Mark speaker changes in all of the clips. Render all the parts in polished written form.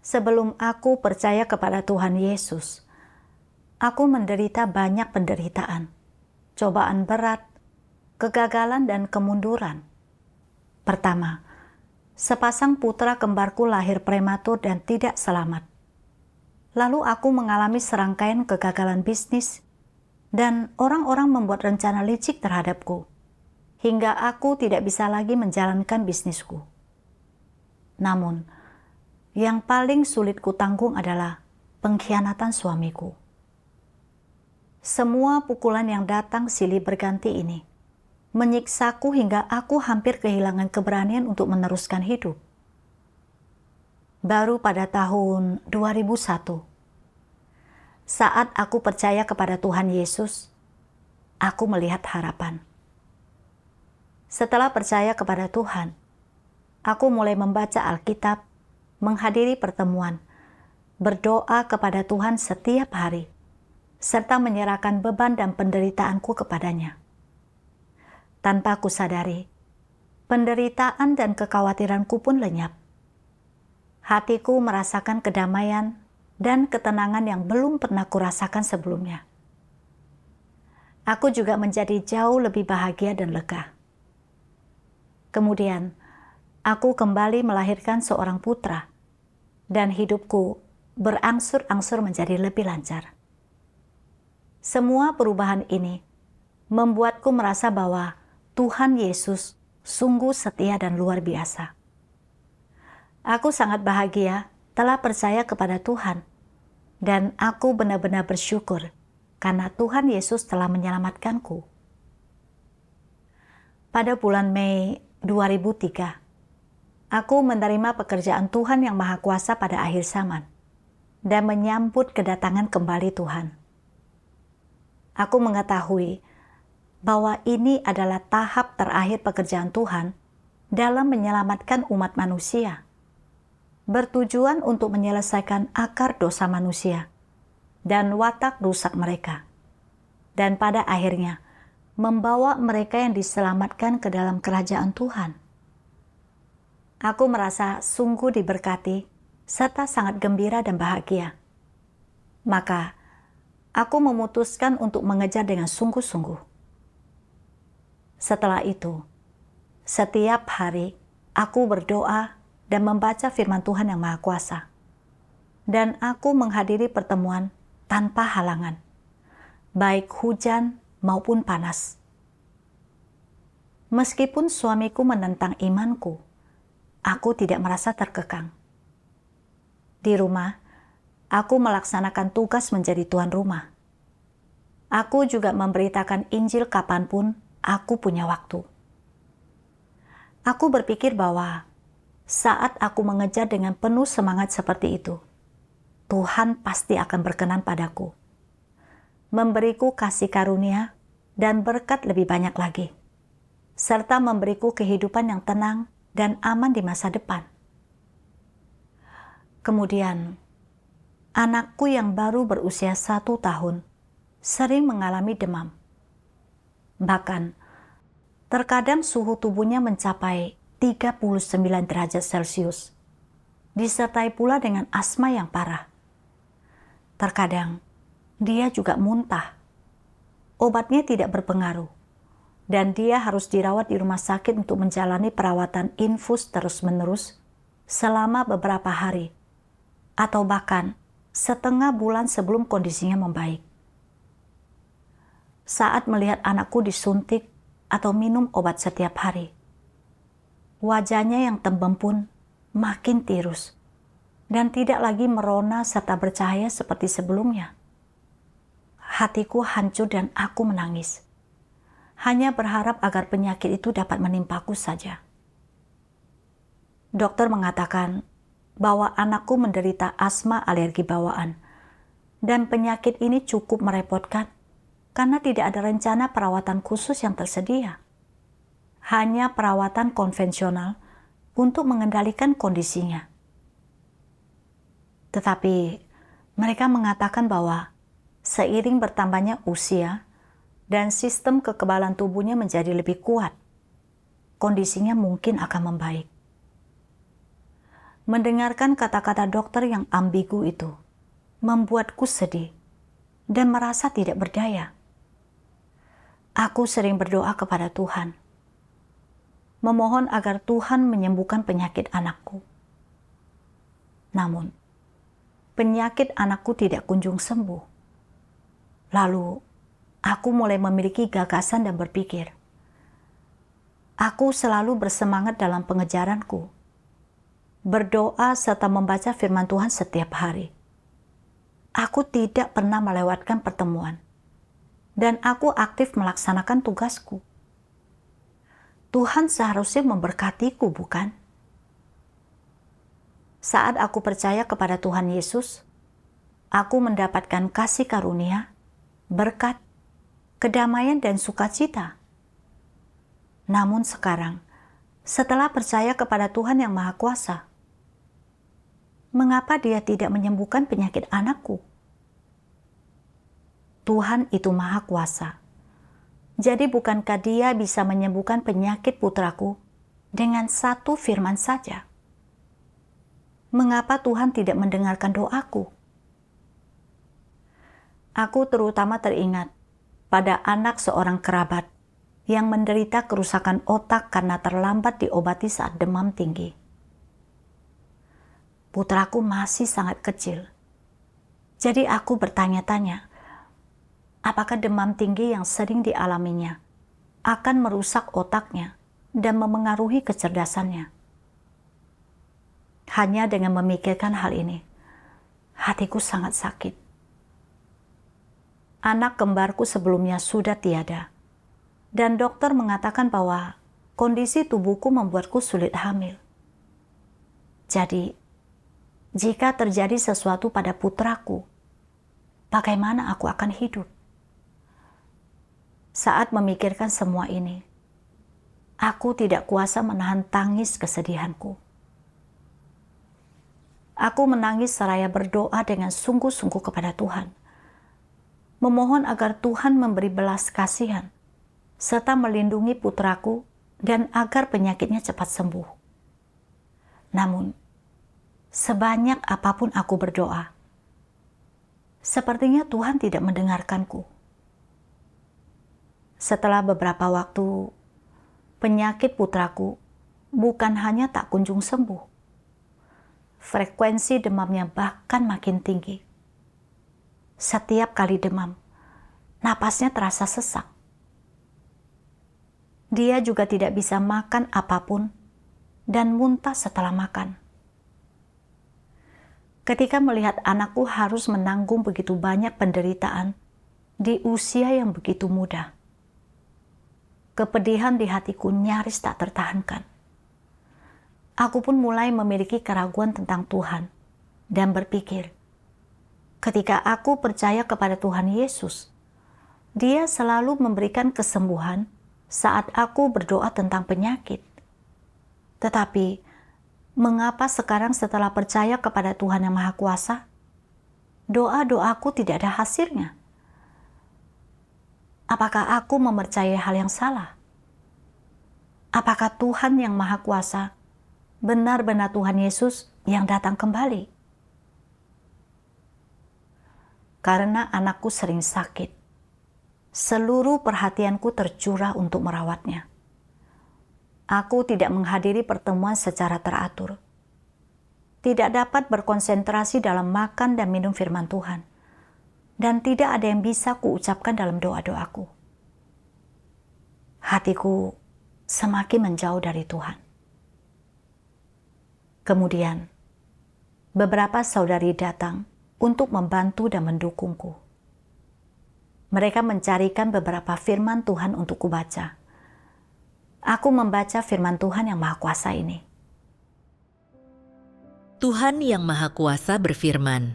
Speaker 1: Sebelum aku percaya kepada Tuhan Yesus, aku menderita banyak penderitaan, cobaan berat, kegagalan dan kemunduran. Pertama, sepasang putra kembarku lahir prematur dan tidak selamat. Lalu aku mengalami serangkaian kegagalan bisnis dan orang-orang membuat rencana licik terhadapku, hingga aku tidak bisa lagi menjalankan bisnisku. Namun, yang paling sulit kutanggung adalah pengkhianatan suamiku. Semua pukulan yang datang silih berganti ini menyiksaku hingga aku hampir kehilangan keberanian untuk meneruskan hidup. Baru pada tahun 2001, saat aku percaya kepada Tuhan Yesus, aku melihat harapan. Setelah percaya kepada Tuhan, aku mulai membaca Alkitab, menghadiri pertemuan, berdoa kepada Tuhan setiap hari, serta menyerahkan beban dan penderitaanku kepadanya. Tanpa aku sadari, penderitaan dan kekhawatiranku pun lenyap. Hatiku merasakan kedamaian dan ketenangan yang belum pernah kurasakan sebelumnya. Aku juga menjadi jauh lebih bahagia dan lega. Kemudian, aku kembali melahirkan seorang putra, dan hidupku berangsur-angsur menjadi lebih lancar. Semua perubahan ini membuatku merasa bahwa Tuhan Yesus sungguh setia dan luar biasa. Aku sangat bahagia telah percaya kepada Tuhan, dan aku benar-benar bersyukur karena Tuhan Yesus telah menyelamatkanku. Pada bulan Mei 2003, aku menerima pekerjaan Tuhan yang Maha Kuasa pada akhir zaman dan menyambut kedatangan kembali Tuhan. Aku mengetahui bahwa ini adalah tahap terakhir pekerjaan Tuhan dalam menyelamatkan umat manusia, bertujuan untuk menyelesaikan akar dosa manusia dan watak rusak mereka, dan pada akhirnya membawa mereka yang diselamatkan ke dalam kerajaan Tuhan. Aku merasa sungguh diberkati serta sangat gembira dan bahagia. Maka, aku memutuskan untuk mengejar dengan sungguh-sungguh. Setelah itu, setiap hari aku berdoa dan membaca firman Tuhan yang Maha Kuasa. Dan aku menghadiri pertemuan tanpa halangan, baik hujan maupun panas. Meskipun suamiku menentang imanku, aku tidak merasa terkekang. Di rumah, aku melaksanakan tugas menjadi tuan rumah. Aku juga memberitakan Injil kapanpun aku punya waktu. Aku berpikir bahwa saat aku mengejar dengan penuh semangat seperti itu, Tuhan pasti akan berkenan padaku, memberiku kasih karunia dan berkat lebih banyak lagi, serta memberiku kehidupan yang tenang dan aman di masa depan. Kemudian, anakku yang baru berusia 1 tahun sering mengalami demam. Bahkan, terkadang suhu tubuhnya mencapai 39 derajat Celcius, disertai pula dengan asma yang parah. Terkadang, dia juga muntah. Obatnya tidak berpengaruh, dan dia harus dirawat di rumah sakit untuk menjalani perawatan infus terus-menerus selama beberapa hari, atau bahkan setengah bulan sebelum kondisinya membaik. Saat melihat anakku disuntik atau minum obat setiap hari, wajahnya yang tembem pun makin tirus dan tidak lagi merona serta bercahaya seperti sebelumnya. Hatiku hancur dan aku menangis, hanya berharap agar penyakit itu dapat menimpaku saja. Dokter mengatakan bahwa anakku menderita asma alergi bawaan, dan penyakit ini cukup merepotkan karena tidak ada rencana perawatan khusus yang tersedia. Hanya perawatan konvensional untuk mengendalikan kondisinya. Tetapi mereka mengatakan bahwa seiring bertambahnya usia dan sistem kekebalan tubuhnya menjadi lebih kuat, kondisinya mungkin akan membaik. Mendengarkan kata-kata dokter yang ambigu itu membuatku sedih dan merasa tidak berdaya. Aku sering berdoa kepada Tuhan, memohon agar Tuhan menyembuhkan penyakit anakku. Namun, penyakit anakku tidak kunjung sembuh. Lalu, aku mulai memiliki gagasan dan berpikir, aku selalu bersemangat dalam pengejaranku, berdoa serta membaca firman Tuhan setiap hari. Aku tidak pernah melewatkan pertemuan, dan aku aktif melaksanakan tugasku. Tuhan seharusnya memberkatiku, bukan? Saat aku percaya kepada Tuhan Yesus, aku mendapatkan kasih karunia, berkat, kedamaian, dan sukacita. Namun sekarang, setelah percaya kepada Tuhan yang Maha Kuasa, mengapa Dia tidak menyembuhkan penyakit anakku? Tuhan itu Maha Kuasa. Jadi bukankah Dia bisa menyembuhkan penyakit putraku dengan satu firman saja? Mengapa Tuhan tidak mendengarkan doaku? Aku terutama teringat pada anak seorang kerabat yang menderita kerusakan otak karena terlambat diobati saat demam tinggi. Putraku masih sangat kecil. Jadi aku bertanya-tanya, apakah demam tinggi yang sering dialaminya akan merusak otaknya dan memengaruhi kecerdasannya? Hanya dengan memikirkan hal ini, hatiku sangat sakit. Anak kembarku sebelumnya sudah tiada, dan dokter mengatakan bahwa kondisi tubuhku membuatku sulit hamil. Jadi, jika terjadi sesuatu pada putraku, bagaimana aku akan hidup? Saat memikirkan semua ini, aku tidak kuasa menahan tangis kesedihanku. Aku menangis seraya berdoa dengan sungguh-sungguh kepada Tuhan, memohon agar Tuhan memberi belas kasihan, serta melindungi putraku dan agar penyakitnya cepat sembuh. Namun, sebanyak apapun aku berdoa, sepertinya Tuhan tidak mendengarkanku. Setelah beberapa waktu, penyakit putraku bukan hanya tak kunjung sembuh, frekuensi demamnya bahkan makin tinggi. Setiap kali demam, napasnya terasa sesak. Dia juga tidak bisa makan apapun dan muntah setelah makan. Ketika melihat anakku harus menanggung begitu banyak penderitaan di usia yang begitu muda, kepedihan di hatiku nyaris tak tertahankan. Aku pun mulai memiliki keraguan tentang Tuhan dan berpikir, ketika aku percaya kepada Tuhan Yesus, Dia selalu memberikan kesembuhan saat aku berdoa tentang penyakit. Tetapi, mengapa sekarang setelah percaya kepada Tuhan yang Maha Kuasa, doa-doaku tidak ada hasilnya? Apakah aku mempercayai hal yang salah? Apakah Tuhan yang Maha Kuasa benar-benar Tuhan Yesus yang datang kembali? Karena anakku sering sakit, seluruh perhatianku tercurah untuk merawatnya. Aku tidak menghadiri pertemuan secara teratur, tidak dapat berkonsentrasi dalam makan dan minum firman Tuhan, dan tidak ada yang bisa kuucapkan dalam doa-doaku. Hatiku semakin menjauh dari Tuhan. Kemudian, beberapa saudari datang untuk membantu dan mendukungku. Mereka mencarikan beberapa firman Tuhan untuk kubaca. Aku membaca firman Tuhan yang Maha Kuasa ini.
Speaker 2: Tuhan yang Maha Kuasa berfirman,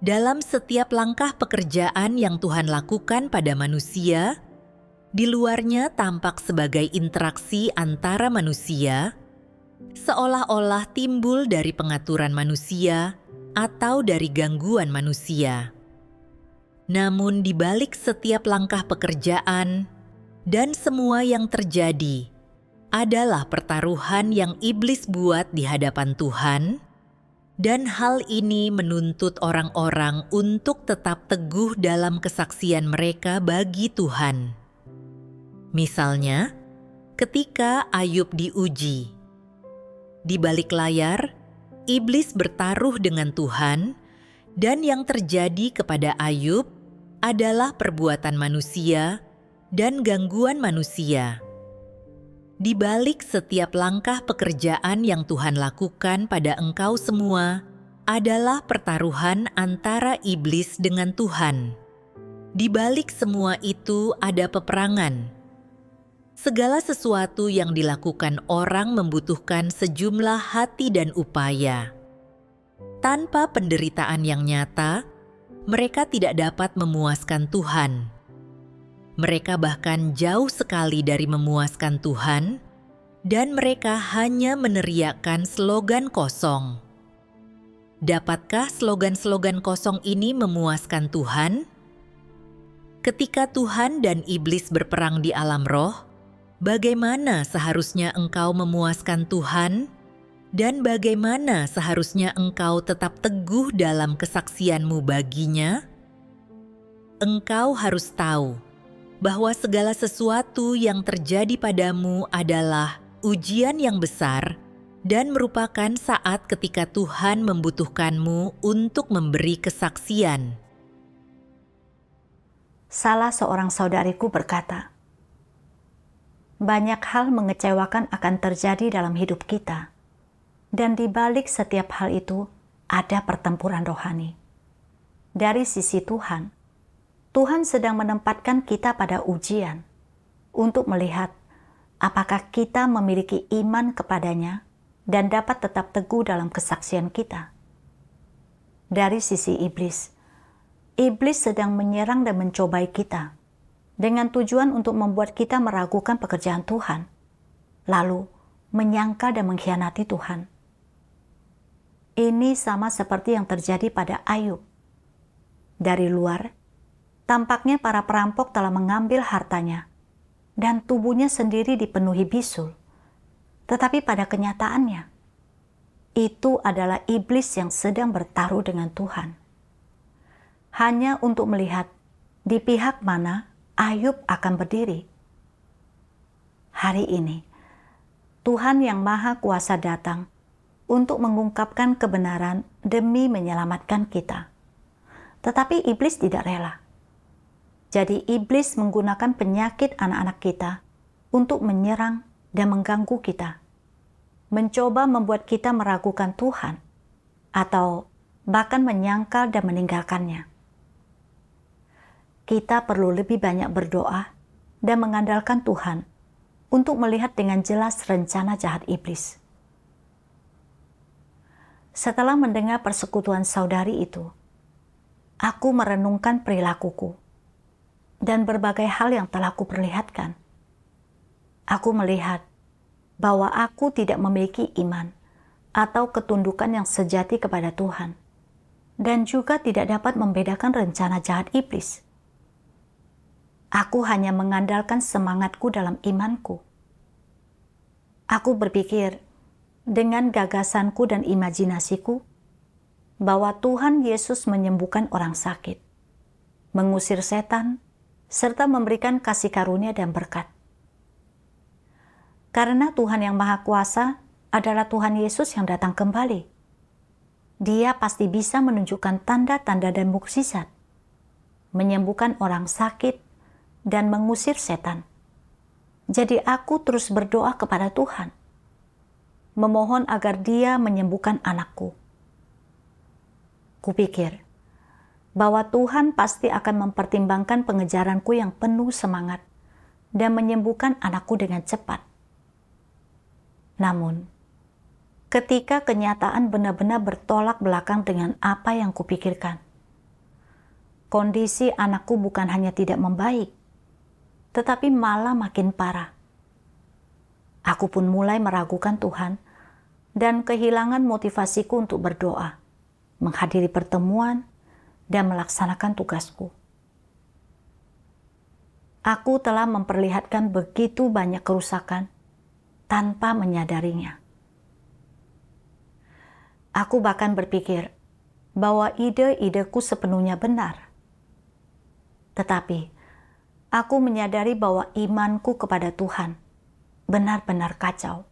Speaker 2: dalam setiap langkah pekerjaan yang Tuhan lakukan pada manusia, di luarnya tampak sebagai interaksi antara manusia, seolah-olah timbul dari pengaturan manusia atau dari gangguan manusia. Namun di balik setiap langkah pekerjaan dan semua yang terjadi, adalah pertaruhan yang iblis buat di hadapan Tuhan, dan hal ini menuntut orang-orang untuk tetap teguh dalam kesaksian mereka bagi Tuhan. Misalnya, ketika Ayub diuji, di balik layar, iblis bertaruh dengan Tuhan, dan yang terjadi kepada Ayub adalah perbuatan manusia dan gangguan manusia. Di balik setiap langkah pekerjaan yang Tuhan lakukan pada engkau semua adalah pertaruhan antara iblis dengan Tuhan. Di balik semua itu ada peperangan. Segala sesuatu yang dilakukan orang membutuhkan sejumlah hati dan upaya. Tanpa penderitaan yang nyata, mereka tidak dapat memuaskan Tuhan. Mereka bahkan jauh sekali dari memuaskan Tuhan, dan mereka hanya meneriakkan slogan kosong. Dapatkah slogan-slogan kosong ini memuaskan Tuhan? Ketika Tuhan dan iblis berperang di alam roh, bagaimana seharusnya engkau memuaskan Tuhan? Dan bagaimana seharusnya engkau tetap teguh dalam kesaksianmu baginya? Engkau harus tahu bahwa segala sesuatu yang terjadi padamu adalah ujian yang besar dan merupakan saat ketika Tuhan membutuhkanmu untuk memberi kesaksian.
Speaker 1: Salah seorang saudariku berkata, banyak hal mengecewakan akan terjadi dalam hidup kita, dan di balik setiap hal itu ada pertempuran rohani. Dari sisi Tuhan, Tuhan sedang menempatkan kita pada ujian untuk melihat apakah kita memiliki iman kepadanya dan dapat tetap teguh dalam kesaksian kita. Dari sisi iblis, iblis sedang menyerang dan mencobai kita dengan tujuan untuk membuat kita meragukan pekerjaan Tuhan, lalu menyangkal dan mengkhianati Tuhan. Ini sama seperti yang terjadi pada Ayub. Dari luar, tampaknya para perampok telah mengambil hartanya, dan tubuhnya sendiri dipenuhi bisul. Tetapi pada kenyataannya, itu adalah iblis yang sedang bertaruh dengan Tuhan. Hanya untuk melihat di pihak mana Ayub akan berdiri. Hari ini, Tuhan yang Maha Kuasa datang untuk mengungkapkan kebenaran demi menyelamatkan kita. Tetapi iblis tidak rela. Jadi iblis menggunakan penyakit anak-anak kita untuk menyerang dan mengganggu kita, mencoba membuat kita meragukan Tuhan, atau bahkan menyangkal dan meninggalkannya. Kita perlu lebih banyak berdoa dan mengandalkan Tuhan untuk melihat dengan jelas rencana jahat iblis. Setelah mendengar persekutuan saudari itu, aku merenungkan perilakuku dan berbagai hal yang telah kuperlihatkan. Aku melihat bahwa aku tidak memiliki iman atau ketundukan yang sejati kepada Tuhan, dan juga tidak dapat membedakan rencana jahat iblis. Aku hanya mengandalkan semangatku dalam imanku. Aku berpikir dengan gagasanku dan imajinasiku bahwa Tuhan Yesus menyembuhkan orang sakit, mengusir setan, serta memberikan kasih karunia dan berkat. Karena Tuhan yang Maha Kuasa adalah Tuhan Yesus yang datang kembali. Dia pasti bisa menunjukkan tanda-tanda dan mukjizat, menyembuhkan orang sakit, dan mengusir setan. Jadi aku terus berdoa kepada Tuhan, memohon agar Dia menyembuhkan anakku. Kupikir bahwa Tuhan pasti akan mempertimbangkan pengejaranku yang penuh semangat dan menyembuhkan anakku dengan cepat. Namun, ketika kenyataan benar-benar bertolak belakang dengan apa yang kupikirkan, kondisi anakku bukan hanya tidak membaik, tetapi malah makin parah. Aku pun mulai meragukan Tuhan dan kehilangan motivasiku untuk berdoa, menghadiri pertemuan, dan melaksanakan tugasku. Aku telah memperlihatkan begitu banyak kerusakan tanpa menyadarinya. Aku bahkan berpikir bahwa ide-ideku sepenuhnya benar. Tetapi, aku menyadari bahwa imanku kepada Tuhan benar-benar kacau.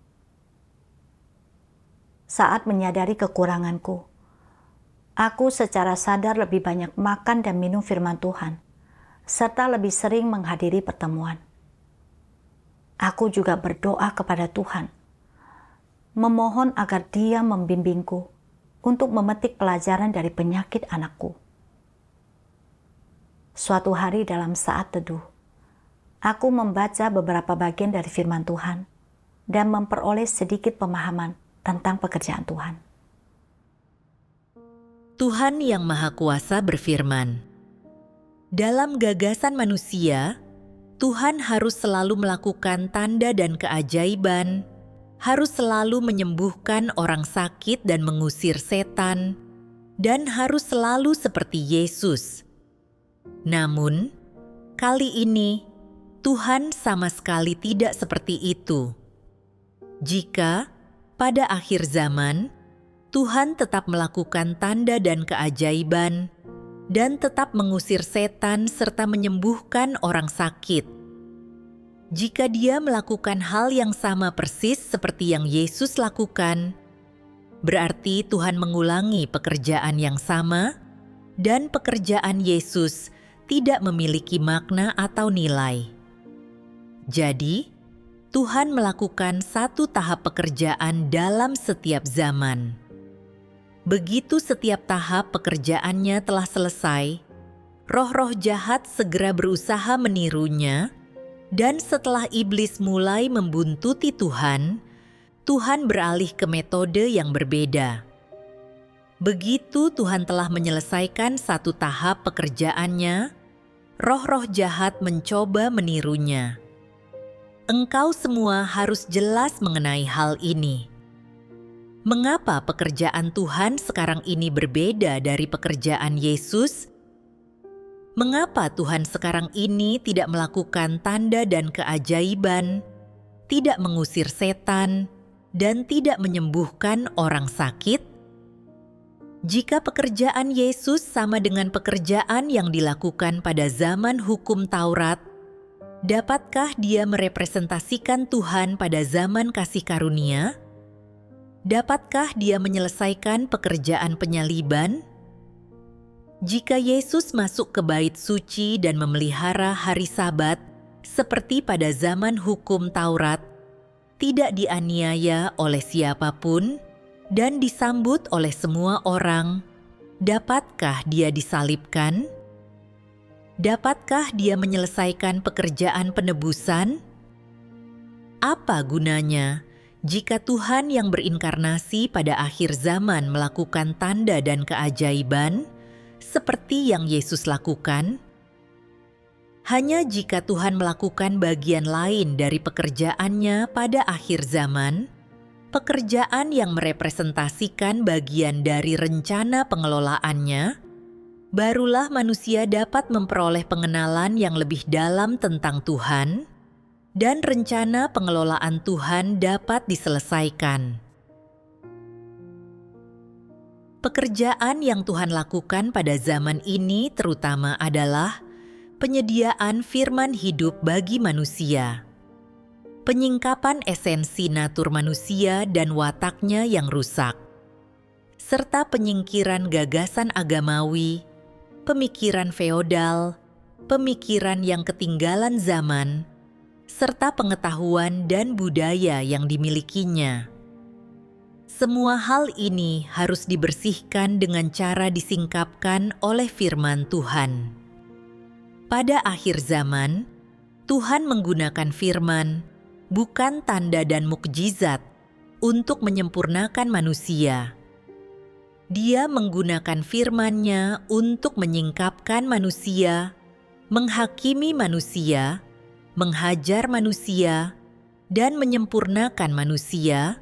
Speaker 1: Saat menyadari kekuranganku, aku secara sadar lebih banyak makan dan minum firman Tuhan, serta lebih sering menghadiri pertemuan. Aku juga berdoa kepada Tuhan, memohon agar Dia membimbingku untuk memetik pelajaran dari penyakit anakku. Suatu hari dalam saat teduh, aku membaca beberapa bagian dari firman Tuhan dan memperoleh sedikit pemahaman tentang pekerjaan Tuhan.
Speaker 2: Tuhan Yang Maha Kuasa berfirman, dalam gagasan manusia, Tuhan harus selalu melakukan tanda dan keajaiban, harus selalu menyembuhkan orang sakit dan mengusir setan, dan harus selalu seperti Yesus. Namun, kali ini Tuhan sama sekali tidak seperti itu. Jika pada akhir zaman Tuhan tetap melakukan tanda dan keajaiban dan tetap mengusir setan serta menyembuhkan orang sakit, jika Dia melakukan hal yang sama persis seperti yang Yesus lakukan, berarti Tuhan mengulangi pekerjaan yang sama dan pekerjaan Yesus tidak memiliki makna atau nilai. Jadi, Tuhan melakukan satu tahap pekerjaan dalam setiap zaman. Begitu setiap tahap pekerjaannya telah selesai, roh-roh jahat segera berusaha menirunya, dan setelah iblis mulai membuntuti Tuhan, Tuhan beralih ke metode yang berbeda. Begitu Tuhan telah menyelesaikan satu tahap pekerjaannya, roh-roh jahat mencoba menirunya. Engkau semua harus jelas mengenai hal ini. Mengapa pekerjaan Tuhan sekarang ini berbeda dari pekerjaan Yesus? Mengapa Tuhan sekarang ini tidak melakukan tanda dan keajaiban, tidak mengusir setan, dan tidak menyembuhkan orang sakit? Jika pekerjaan Yesus sama dengan pekerjaan yang dilakukan pada zaman hukum Taurat, dapatkah Dia merepresentasikan Tuhan pada zaman kasih karunia? Dapatkah Dia menyelesaikan pekerjaan penyaliban? Jika Yesus masuk ke bait suci dan memelihara hari Sabat, seperti pada zaman hukum Taurat, tidak dianiaya oleh siapapun, dan disambut oleh semua orang, dapatkah Dia disalibkan? Dapatkah Dia menyelesaikan pekerjaan penebusan? Apa gunanya jika Tuhan yang berinkarnasi pada akhir zaman melakukan tanda dan keajaiban seperti yang Yesus lakukan? Hanya jika Tuhan melakukan bagian lain dari pekerjaannya pada akhir zaman, pekerjaan yang merepresentasikan bagian dari rencana pengelolaannya, barulah manusia dapat memperoleh pengenalan yang lebih dalam tentang Tuhan, dan rencana pengelolaan Tuhan dapat diselesaikan. Pekerjaan yang Tuhan lakukan pada zaman ini terutama adalah penyediaan firman hidup bagi manusia, penyingkapan esensi natur manusia dan wataknya yang rusak, serta penyingkiran gagasan agamawi, pemikiran feodal, pemikiran yang ketinggalan zaman, serta pengetahuan dan budaya yang dimilikinya. Semua hal ini harus dibersihkan dengan cara disingkapkan oleh firman Tuhan. Pada akhir zaman, Tuhan menggunakan firman, bukan tanda dan mukjizat, untuk menyempurnakan manusia. Dia menggunakan firman-Nya untuk menyingkapkan manusia, menghakimi manusia, menghajar manusia, dan menyempurnakan manusia,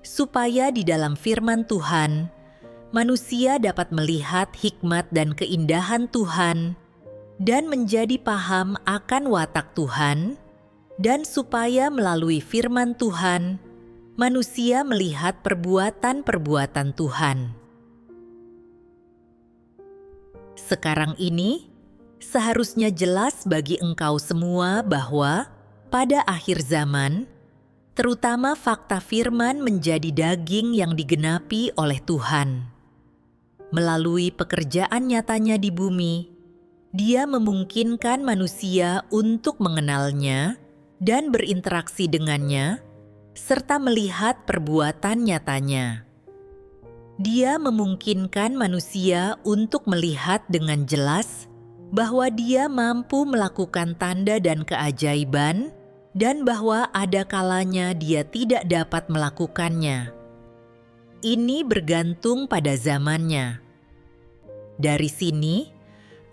Speaker 2: supaya di dalam firman Tuhan, manusia dapat melihat hikmat dan keindahan Tuhan, dan menjadi paham akan watak Tuhan, dan supaya melalui firman Tuhan, manusia melihat perbuatan-perbuatan Tuhan. Sekarang ini, seharusnya jelas bagi engkau semua bahwa pada akhir zaman, terutama fakta firman menjadi daging yang digenapi oleh Tuhan. Melalui pekerjaan nyatanya di bumi, Dia memungkinkan manusia untuk mengenalnya dan berinteraksi dengannya, serta melihat perbuatan nyatanya. Dia memungkinkan manusia untuk melihat dengan jelas bahwa Dia mampu melakukan tanda dan keajaiban, dan bahwa ada kalanya Dia tidak dapat melakukannya. Ini bergantung pada zamannya. Dari sini,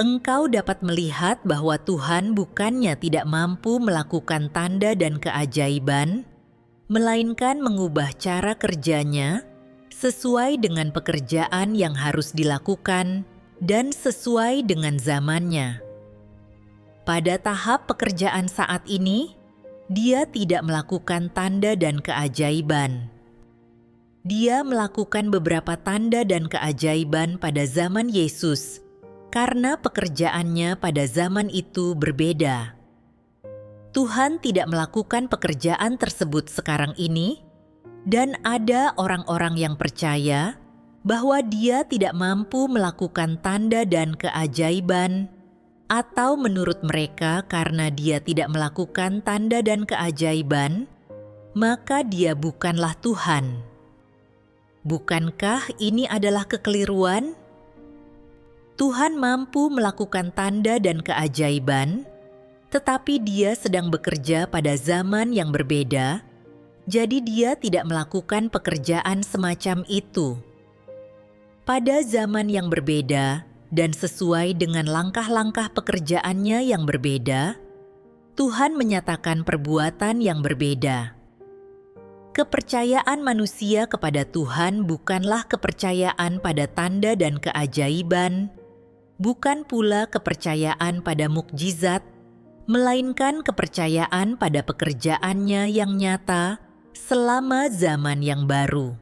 Speaker 2: engkau dapat melihat bahwa Tuhan bukannya tidak mampu melakukan tanda dan keajaiban, melainkan mengubah cara kerjanya sesuai dengan pekerjaan yang harus dilakukan dan sesuai dengan zamannya. Pada tahap pekerjaan saat ini, Dia tidak melakukan tanda dan keajaiban. Dia melakukan beberapa tanda dan keajaiban pada zaman Yesus, karena pekerjaannya pada zaman itu berbeda. Tuhan tidak melakukan pekerjaan tersebut sekarang ini, dan ada orang-orang yang percaya bahwa Dia tidak mampu melakukan tanda dan keajaiban, atau menurut mereka karena Dia tidak melakukan tanda dan keajaiban, maka Dia bukanlah Tuhan. Bukankah ini adalah kekeliruan? Tuhan mampu melakukan tanda dan keajaiban, tetapi Dia sedang bekerja pada zaman yang berbeda, jadi Dia tidak melakukan pekerjaan semacam itu. Pada zaman yang berbeda dan sesuai dengan langkah-langkah pekerjaannya yang berbeda, Tuhan menyatakan perbuatan yang berbeda. Kepercayaan manusia kepada Tuhan bukanlah kepercayaan pada tanda dan keajaiban, bukan pula kepercayaan pada mukjizat, melainkan kepercayaan pada pekerjaannya yang nyata selama zaman yang baru.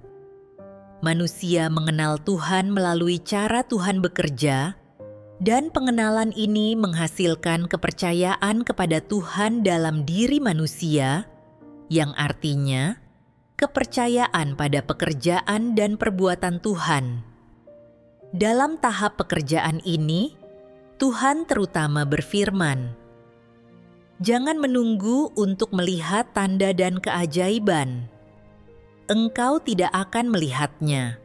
Speaker 2: Manusia mengenal Tuhan melalui cara Tuhan bekerja, dan pengenalan ini menghasilkan kepercayaan kepada Tuhan dalam diri manusia, yang artinya kepercayaan pada pekerjaan dan perbuatan Tuhan. Dalam tahap pekerjaan ini, Tuhan terutama berfirman, "Jangan menunggu untuk melihat tanda dan keajaiban. Engkau tidak akan melihatnya.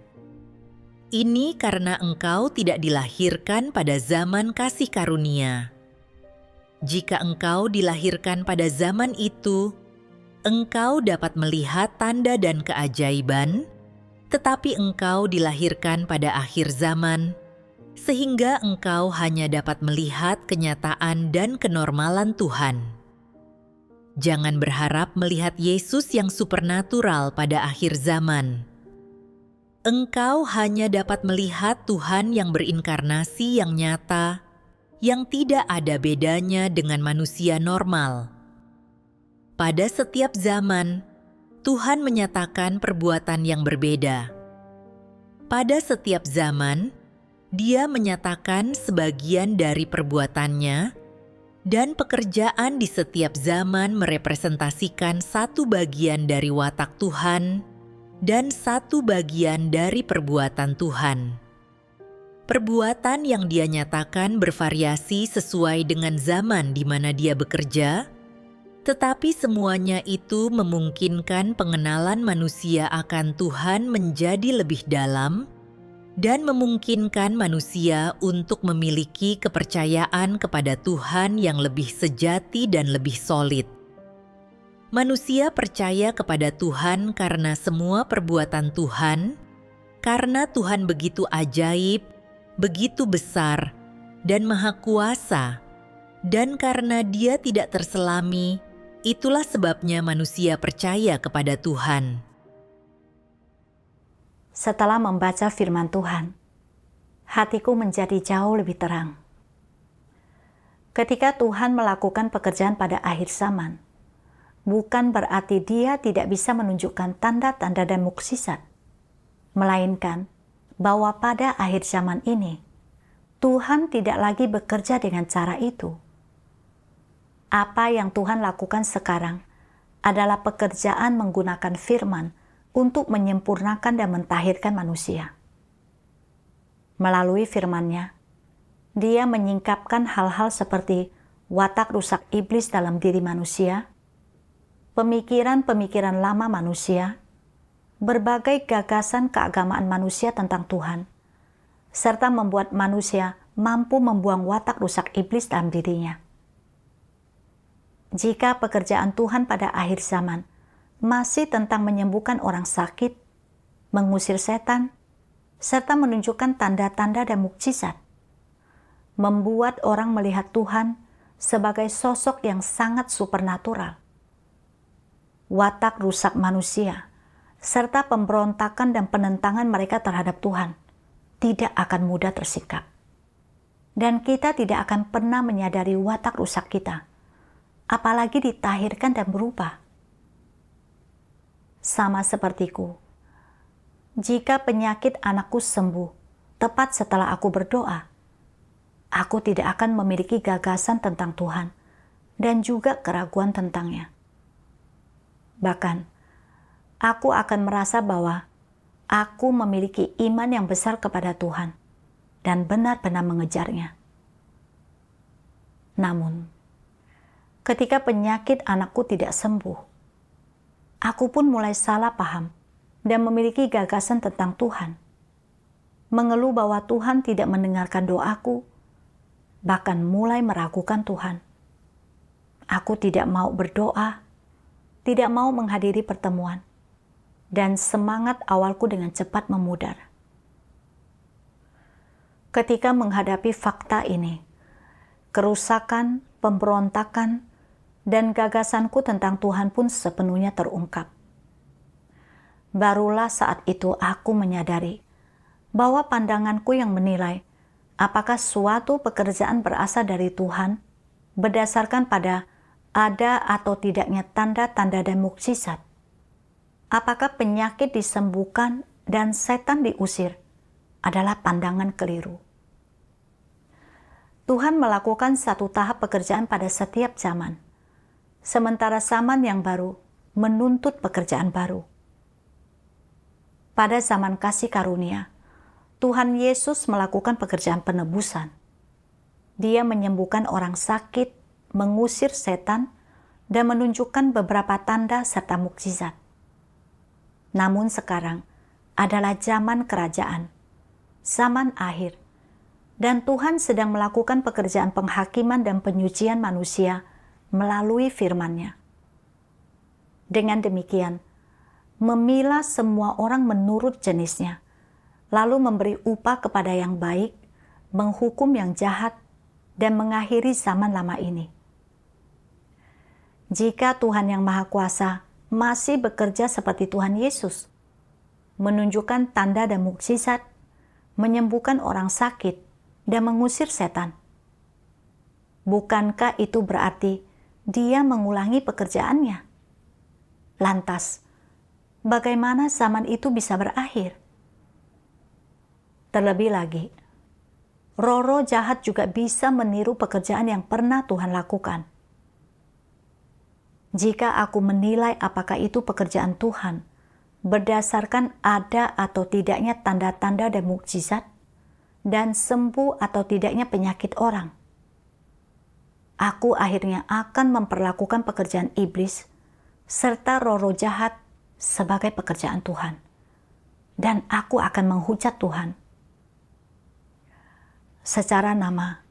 Speaker 2: Ini karena engkau tidak dilahirkan pada zaman kasih karunia. Jika engkau dilahirkan pada zaman itu, engkau dapat melihat tanda dan keajaiban, tetapi engkau dilahirkan pada akhir zaman, sehingga engkau hanya dapat melihat kenyataan dan kenormalan Tuhan. Jangan berharap melihat Yesus yang supernatural pada akhir zaman. Engkau hanya dapat melihat Tuhan yang berinkarnasi yang nyata, yang tidak ada bedanya dengan manusia normal. Pada setiap zaman, Tuhan menyatakan perbuatan yang berbeda. Pada setiap zaman, Dia menyatakan sebagian dari perbuatannya, dan pekerjaan di setiap zaman merepresentasikan satu bagian dari watak Tuhan dan satu bagian dari perbuatan Tuhan. Perbuatan yang Dia nyatakan bervariasi sesuai dengan zaman di mana Dia bekerja, tetapi semuanya itu memungkinkan pengenalan manusia akan Tuhan menjadi lebih dalam dan memungkinkan manusia untuk memiliki kepercayaan kepada Tuhan yang lebih sejati dan lebih solid. Manusia percaya kepada Tuhan karena semua perbuatan Tuhan, karena Tuhan begitu ajaib, begitu besar, dan maha kuasa, dan karena Dia tidak terselami. Itulah sebabnya manusia percaya kepada Tuhan.
Speaker 1: Setelah membaca firman Tuhan, hatiku menjadi jauh lebih terang. Ketika Tuhan melakukan pekerjaan pada akhir zaman, bukan berarti dia tidak bisa menunjukkan tanda-tanda dan mukjizat, melainkan bahwa pada akhir zaman ini, Tuhan tidak lagi bekerja dengan cara itu. Apa yang Tuhan lakukan sekarang adalah pekerjaan menggunakan firman untuk menyempurnakan dan mentahirkan manusia. Melalui firman-Nya, Dia menyingkapkan hal-hal seperti watak rusak iblis dalam diri manusia, pemikiran-pemikiran lama manusia, berbagai gagasan keagamaan manusia tentang Tuhan, serta membuat manusia mampu membuang watak rusak iblis dalam dirinya. Jika pekerjaan Tuhan pada akhir zaman masih tentang menyembuhkan orang sakit, mengusir setan, serta menunjukkan tanda-tanda dan mukjizat, membuat orang melihat Tuhan sebagai sosok yang sangat supernatural, watak rusak manusia, serta pemberontakan dan penentangan mereka terhadap Tuhan tidak akan mudah tersikap. Dan kita tidak akan pernah menyadari watak rusak kita, apalagi ditahirkan dan berubah. Sama sepertiku, jika penyakit anakku sembuh tepat setelah aku berdoa, aku tidak akan memiliki gagasan tentang Tuhan dan juga keraguan tentangnya. Bahkan, aku akan merasa bahwa aku memiliki iman yang besar kepada Tuhan dan benar-benar mengejarnya. Namun, ketika penyakit anakku tidak sembuh, aku pun mulai salah paham dan memiliki gagasan tentang Tuhan. Mengeluh bahwa Tuhan tidak mendengarkan doaku, bahkan mulai meragukan Tuhan. Aku tidak mau berdoa, tidak mau menghadiri pertemuan, dan semangat awalku dengan cepat memudar. Ketika menghadapi fakta ini, kerusakan, pemberontakan, dan gagasanku tentang Tuhan pun sepenuhnya terungkap. Barulah saat itu aku menyadari bahwa pandanganku yang menilai apakah suatu pekerjaan berasal dari Tuhan berdasarkan pada ada atau tidaknya tanda-tanda dan mukjizat. Apakah penyakit disembuhkan dan setan diusir adalah pandangan keliru. Tuhan melakukan satu tahap pekerjaan pada setiap zaman, sementara zaman yang baru menuntut pekerjaan baru. Pada zaman kasih karunia, Tuhan Yesus melakukan pekerjaan penebusan. Dia menyembuhkan orang sakit, mengusir setan, dan menunjukkan beberapa tanda serta mukjizat. Namun sekarang adalah zaman kerajaan, zaman akhir, dan Tuhan sedang melakukan pekerjaan penghakiman dan penyucian manusia melalui firman-Nya. Dengan demikian, memilah semua orang menurut jenisnya, lalu memberi upah kepada yang baik, menghukum yang jahat, dan mengakhiri zaman lama ini. Jika Tuhan yang Maha Kuasa masih bekerja seperti Tuhan Yesus, menunjukkan tanda dan mukjizat, menyembuhkan orang sakit, dan mengusir setan, bukankah itu berarti Dia mengulangi pekerjaannya? Lantas, bagaimana zaman itu bisa berakhir? Terlebih lagi, roh-roh jahat juga bisa meniru pekerjaan yang pernah Tuhan lakukan. Jika aku menilai apakah itu pekerjaan Tuhan berdasarkan ada atau tidaknya tanda-tanda dan mukjizat, dan sembuh atau tidaknya penyakit orang, aku akhirnya akan memperlakukan pekerjaan iblis serta roh-roh jahat sebagai pekerjaan Tuhan, dan aku akan menghujat Tuhan. Secara nama,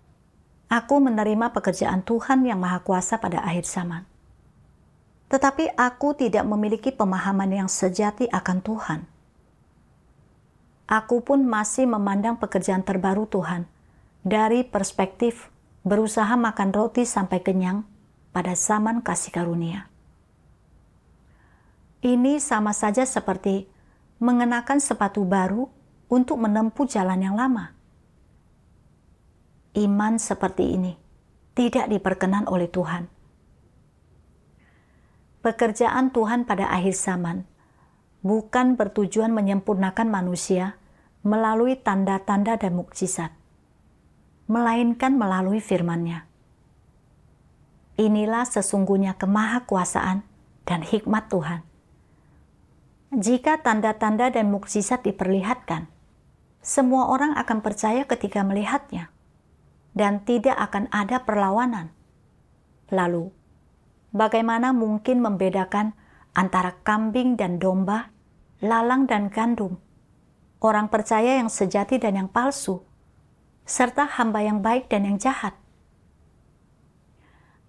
Speaker 1: aku menerima pekerjaan Tuhan yang Maha Kuasa pada akhir zaman. Tetapi aku tidak memiliki pemahaman yang sejati akan Tuhan. Aku pun masih memandang pekerjaan terbaru Tuhan dari perspektif berusaha makan roti sampai kenyang pada zaman kasih karunia. Ini sama saja seperti mengenakan sepatu baru untuk menempuh jalan yang lama. Iman seperti ini tidak diperkenan oleh Tuhan. Pekerjaan Tuhan pada akhir zaman bukan bertujuan menyempurnakan manusia melalui tanda-tanda dan mukjizat, melainkan melalui firman-Nya. Inilah sesungguhnya kemahakuasaan dan hikmat Tuhan. Jika tanda-tanda dan mukjizat diperlihatkan, semua orang akan percaya ketika melihatnya, dan tidak akan ada perlawanan. Lalu, bagaimana mungkin membedakan antara kambing dan domba, lalang dan gandum, orang percaya yang sejati dan yang palsu, serta hamba yang baik dan yang jahat?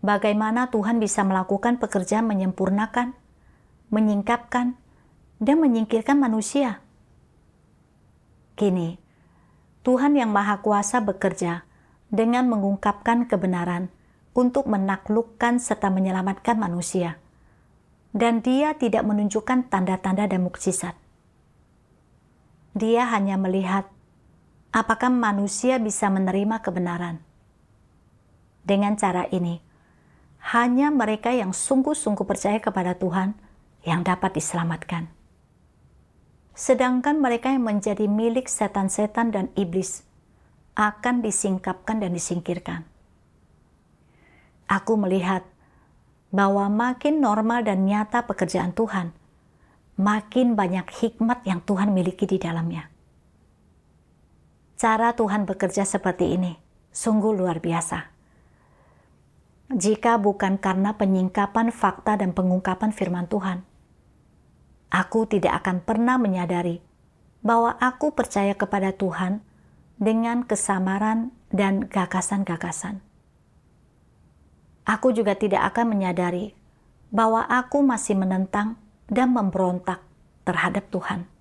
Speaker 1: Bagaimana Tuhan bisa melakukan pekerjaan menyempurnakan, menyingkapkan, dan menyingkirkan manusia? Kini, Tuhan yang Maha Kuasa bekerja dengan mengungkapkan kebenaran untuk menaklukkan serta menyelamatkan manusia. Dan Dia tidak menunjukkan tanda-tanda dan mukjizat. Dia hanya melihat apakah manusia bisa menerima kebenaran. Dengan cara ini, hanya mereka yang sungguh-sungguh percaya kepada Tuhan yang dapat diselamatkan. Sedangkan mereka yang menjadi milik setan-setan dan iblis akan disingkapkan dan disingkirkan. Aku melihat bahwa makin normal dan nyata pekerjaan Tuhan, makin banyak hikmat yang Tuhan miliki di dalamnya. Cara Tuhan bekerja seperti ini sungguh luar biasa. Jika bukan karena penyingkapan fakta dan pengungkapan firman Tuhan, aku tidak akan pernah menyadari bahwa aku percaya kepada Tuhan dengan kesamaran dan gagasan-gagasan. Aku juga tidak akan menyadari bahwa aku masih menentang dan memberontak terhadap Tuhan.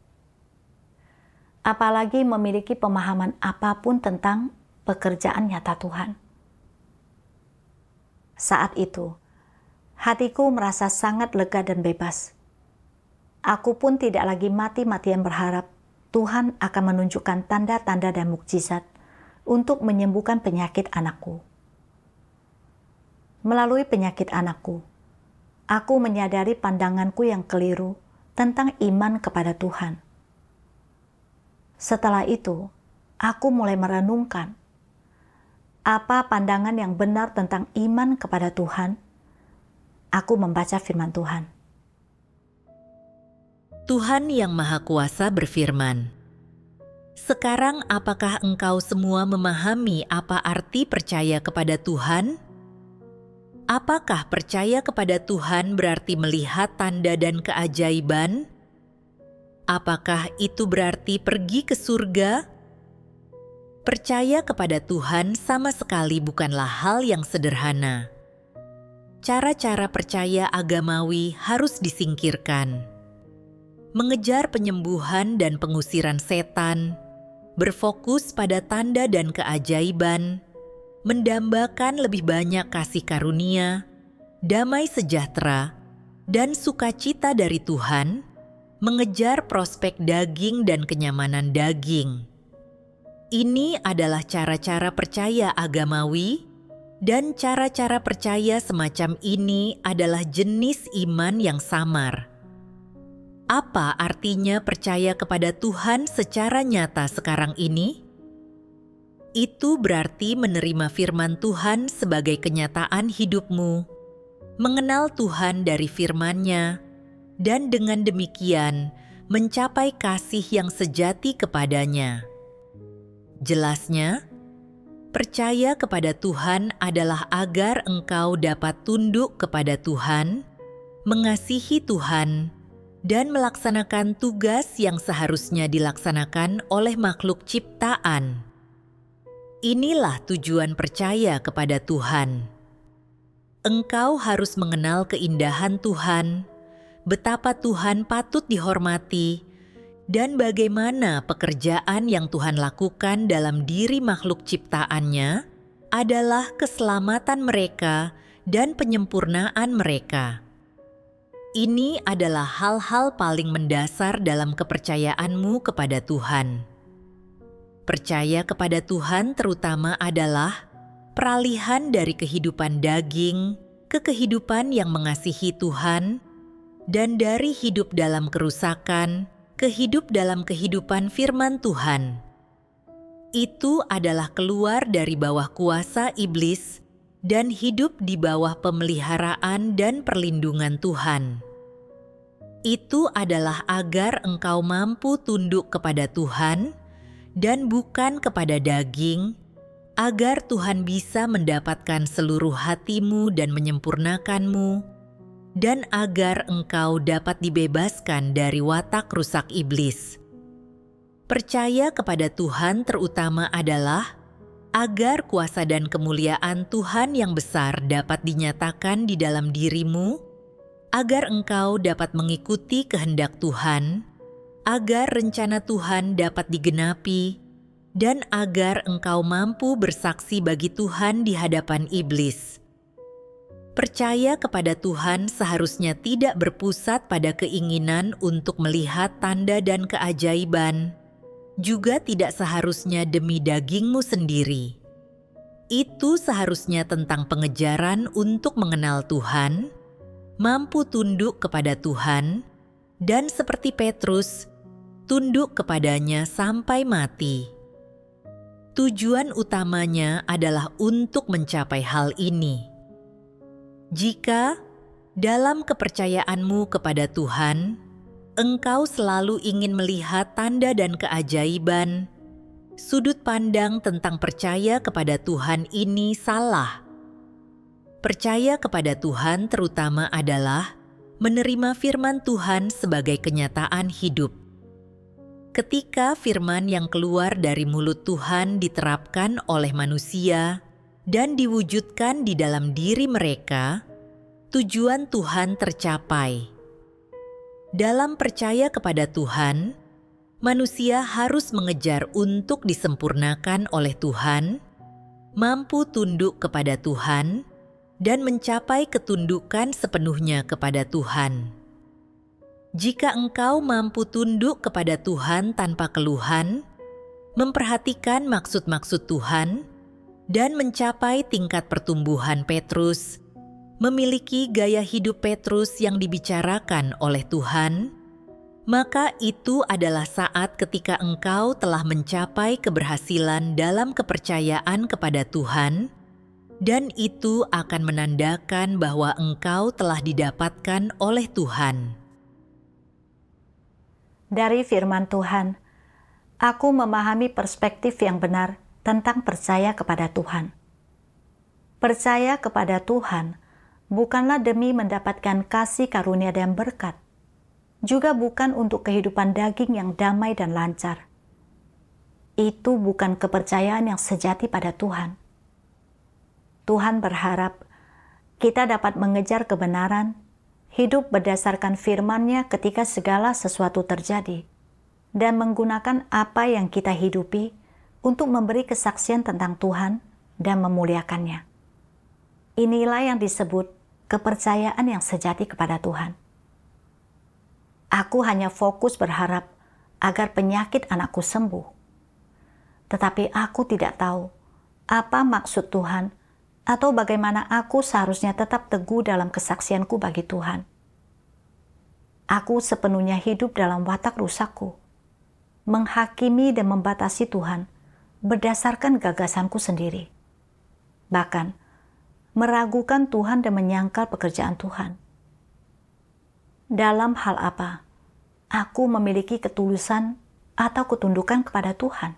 Speaker 1: Apalagi memiliki pemahaman apapun tentang pekerjaan nyata Tuhan. Saat itu, hatiku merasa sangat lega dan bebas. Aku pun tidak lagi mati-matian berharap Tuhan akan menunjukkan tanda-tanda dan mukjizat untuk menyembuhkan penyakit anakku. Melalui penyakit anakku, aku menyadari pandanganku yang keliru tentang iman kepada Tuhan. Setelah itu, aku mulai merenungkan apa pandangan yang benar tentang iman kepada Tuhan. Aku membaca firman Tuhan.
Speaker 2: Tuhan yang Maha Kuasa berfirman, "Sekarang apakah engkau semua memahami apa arti percaya kepada Tuhan? Apakah percaya kepada Tuhan berarti melihat tanda dan keajaiban? Apakah itu berarti pergi ke surga?" Percaya kepada Tuhan sama sekali bukanlah hal yang sederhana. Cara-cara percaya agamawi harus disingkirkan. Mengejar penyembuhan dan pengusiran setan, berfokus pada tanda dan keajaiban, mendambakan lebih banyak kasih karunia, damai sejahtera, dan sukacita dari Tuhan, mengejar prospek daging dan kenyamanan daging. Ini adalah cara-cara percaya agamawi, dan cara-cara percaya semacam ini adalah jenis iman yang samar. Apa artinya percaya kepada Tuhan secara nyata sekarang ini? Itu berarti menerima firman Tuhan sebagai kenyataan hidupmu, mengenal Tuhan dari firman-Nya, dan dengan demikian mencapai kasih yang sejati kepadanya. Jelasnya, percaya kepada Tuhan adalah agar engkau dapat tunduk kepada Tuhan, mengasihi Tuhan, dan melaksanakan tugas yang seharusnya dilaksanakan oleh makhluk ciptaan. Inilah tujuan percaya kepada Tuhan. Engkau harus mengenal keindahan Tuhan, betapa Tuhan patut dihormati, dan bagaimana pekerjaan yang Tuhan lakukan dalam diri makhluk ciptaannya adalah keselamatan mereka dan penyempurnaan mereka. Ini adalah hal-hal paling mendasar dalam kepercayaanmu kepada Tuhan. Percaya kepada Tuhan terutama adalah peralihan dari kehidupan daging ke kehidupan yang mengasihi Tuhan, dan dari hidup dalam kerusakan ke hidup dalam kehidupan firman Tuhan. Itu adalah keluar dari bawah kuasa iblis dan hidup di bawah pemeliharaan dan perlindungan Tuhan. Itu adalah agar engkau mampu tunduk kepada Tuhan dan bukan kepada daging, agar Tuhan bisa mendapatkan seluruh hatimu dan menyempurnakanmu, dan agar engkau dapat dibebaskan dari watak rusak iblis. Percaya kepada Tuhan terutama adalah agar kuasa dan kemuliaan Tuhan yang besar dapat dinyatakan di dalam dirimu, agar engkau dapat mengikuti kehendak Tuhan, agar rencana Tuhan dapat digenapi, dan agar engkau mampu bersaksi bagi Tuhan di hadapan iblis. Percaya kepada Tuhan seharusnya tidak berpusat pada keinginan untuk melihat tanda dan keajaiban, juga tidak seharusnya demi dagingmu sendiri. Itu seharusnya tentang pengejaran untuk mengenal Tuhan, mampu tunduk kepada Tuhan, dan seperti Petrus, tunduk kepadanya sampai mati. Tujuan utamanya adalah untuk mencapai hal ini. Jika dalam kepercayaanmu kepada Tuhan, engkau selalu ingin melihat tanda dan keajaiban, sudut pandang tentang percaya kepada Tuhan ini salah. Percaya kepada Tuhan terutama adalah menerima firman Tuhan sebagai kenyataan hidup. Ketika firman yang keluar dari mulut Tuhan diterapkan oleh manusia dan diwujudkan di dalam diri mereka, tujuan Tuhan tercapai. Dalam percaya kepada Tuhan, manusia harus mengejar untuk disempurnakan oleh Tuhan, mampu tunduk kepada Tuhan, dan mencapai ketundukan sepenuhnya kepada Tuhan. Jika engkau mampu tunduk kepada Tuhan tanpa keluhan, memperhatikan maksud-maksud Tuhan, dan mencapai tingkat pertumbuhan Petrus, memiliki gaya hidup Petrus yang dibicarakan oleh Tuhan, maka itu adalah saat ketika engkau telah mencapai keberhasilan dalam kepercayaan kepada Tuhan, dan itu akan menandakan bahwa engkau telah didapatkan oleh Tuhan.
Speaker 1: Dari firman Tuhan, aku memahami perspektif yang benar tentang percaya kepada Tuhan. Percaya kepada Tuhan bukanlah demi mendapatkan kasih karunia dan berkat, juga bukan untuk kehidupan daging yang damai dan lancar. Itu bukan kepercayaan yang sejati pada Tuhan. Tuhan berharap kita dapat mengejar kebenaran, hidup berdasarkan firman-Nya ketika segala sesuatu terjadi, dan menggunakan apa yang kita hidupi untuk memberi kesaksian tentang Tuhan dan memuliakan-Nya. Inilah yang disebut kepercayaan yang sejati kepada Tuhan. Aku hanya fokus berharap agar penyakit anakku sembuh. Tetapi aku tidak tahu apa maksud Tuhan atau bagaimana aku seharusnya tetap teguh dalam kesaksianku bagi Tuhan. Aku sepenuhnya hidup dalam watak rusakku, menghakimi dan membatasi Tuhan berdasarkan gagasanku sendiri. Bahkan, meragukan Tuhan dan menyangkal pekerjaan Tuhan. Dalam hal apa aku memiliki ketulusan atau ketundukan kepada Tuhan?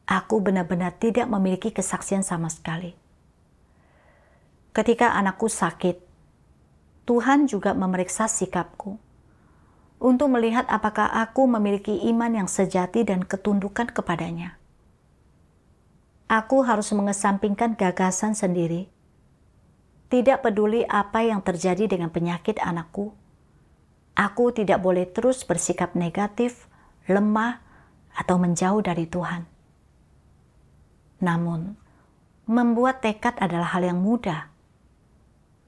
Speaker 1: Aku benar-benar tidak memiliki kesaksian sama sekali. Ketika anakku sakit, Tuhan juga memeriksa sikapku untuk melihat apakah aku memiliki iman yang sejati dan ketundukan kepadanya. Aku harus mengesampingkan gagasan sendiri, tidak peduli apa yang terjadi dengan penyakit anakku. Aku tidak boleh terus bersikap negatif, lemah, atau menjauh dari Tuhan. Namun, membuat tekad adalah hal yang mudah.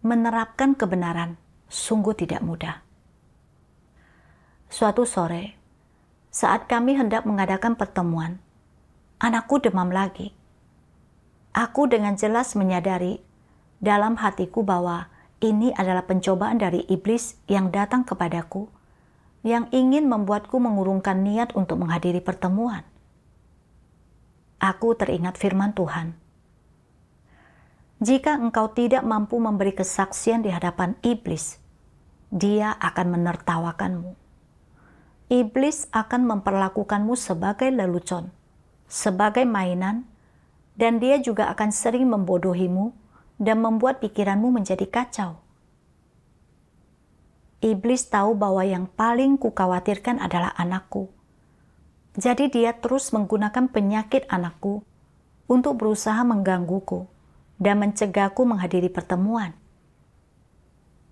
Speaker 1: Menerapkan kebenaran sungguh tidak mudah. Suatu sore, saat kami hendak mengadakan pertemuan, anakku demam lagi. Aku dengan jelas menyadari dalam hatiku bahwa ini adalah pencobaan dari iblis yang datang kepadaku, yang ingin membuatku mengurungkan niat untuk menghadiri pertemuan. Aku teringat firman Tuhan. Jika engkau tidak mampu memberi kesaksian di hadapan iblis, dia akan menertawakanmu. Iblis akan memperlakukanmu sebagai lelucon, sebagai mainan, dan dia juga akan sering membodohimu dan membuat pikiranmu menjadi kacau. Iblis tahu bahwa yang paling kukhawatirkan adalah anakku. Jadi dia terus menggunakan penyakit anakku untuk berusaha menggangguku dan mencegahku menghadiri pertemuan.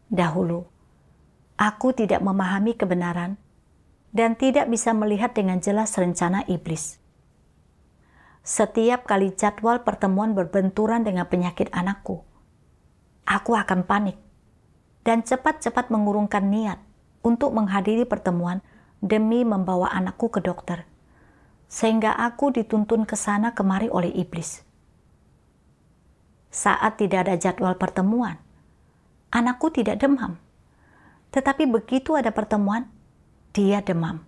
Speaker 1: Dahulu, aku tidak memahami kebenaran dan tidak bisa melihat dengan jelas rencana iblis. Setiap kali jadwal pertemuan berbenturan dengan penyakit anakku, aku akan panik dan cepat-cepat mengurungkan niat untuk menghadiri pertemuan demi membawa anakku ke dokter, sehingga aku dituntun ke sana kemari oleh iblis. Saat tidak ada jadwal pertemuan, anakku tidak demam. Tetapi begitu ada pertemuan, dia demam.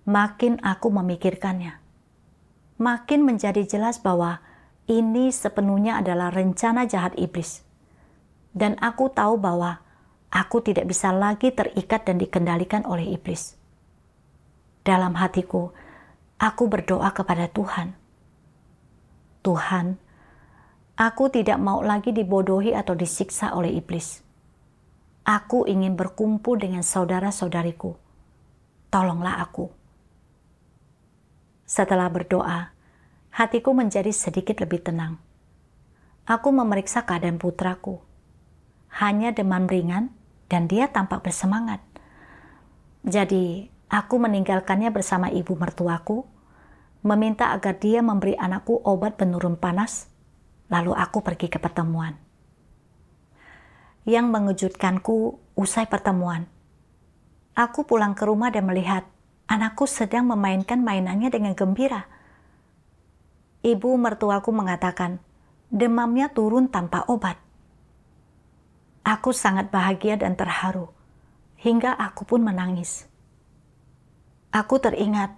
Speaker 1: Makin aku memikirkannya, makin menjadi jelas bahwa ini sepenuhnya adalah rencana jahat iblis. Dan aku tahu bahwa aku tidak bisa lagi terikat dan dikendalikan oleh iblis. Dalam hatiku, aku berdoa kepada Tuhan. Tuhan, aku tidak mau lagi dibodohi atau disiksa oleh iblis. Aku ingin berkumpul dengan saudara-saudariku. Tolonglah aku. Setelah berdoa, hatiku menjadi sedikit lebih tenang. Aku memeriksa keadaan putraku. Hanya demam ringan dan dia tampak bersemangat. Jadi, aku meninggalkannya bersama ibu mertuaku, meminta agar dia memberi anakku obat penurun panas. Lalu aku pergi ke pertemuan. Yang mengejutkanku usai pertemuan, aku pulang ke rumah dan melihat anakku sedang memainkan mainannya dengan gembira. Ibu mertuaku mengatakan demamnya turun tanpa obat. Aku sangat bahagia dan terharu, hingga aku pun menangis. Aku teringat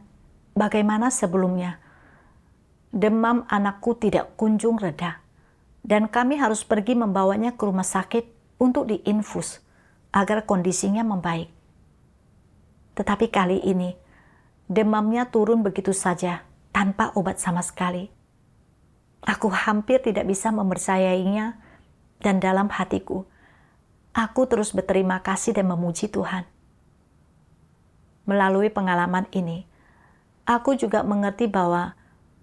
Speaker 1: bagaimana sebelumnya demam anakku tidak kunjung reda, dan kami harus pergi membawanya ke rumah sakit untuk diinfus agar kondisinya membaik. Tetapi kali ini, demamnya turun begitu saja tanpa obat sama sekali. Aku hampir tidak bisa mempercayainya, dan dalam hatiku, aku terus berterima kasih dan memuji Tuhan. Melalui pengalaman ini, aku juga mengerti bahwa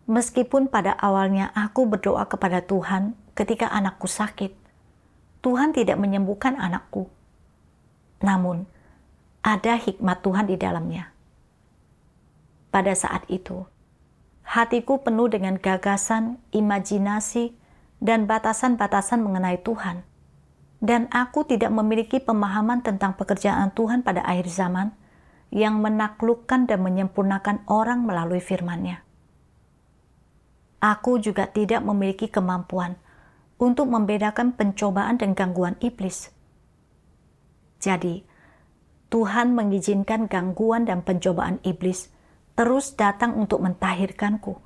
Speaker 1: meskipun pada awalnya aku berdoa kepada Tuhan ketika anakku sakit, Tuhan tidak menyembuhkan anakku. Namun, ada hikmat Tuhan di dalamnya. Pada saat itu, hatiku penuh dengan gagasan, imajinasi, dan batasan-batasan mengenai Tuhan. Dan aku tidak memiliki pemahaman tentang pekerjaan Tuhan pada akhir zaman yang menaklukkan dan menyempurnakan orang melalui firman-Nya. Aku juga tidak memiliki kemampuan untuk membedakan pencobaan dan gangguan iblis. Jadi, Tuhan mengizinkan gangguan dan pencobaan iblis terus datang untuk mentahirkanku,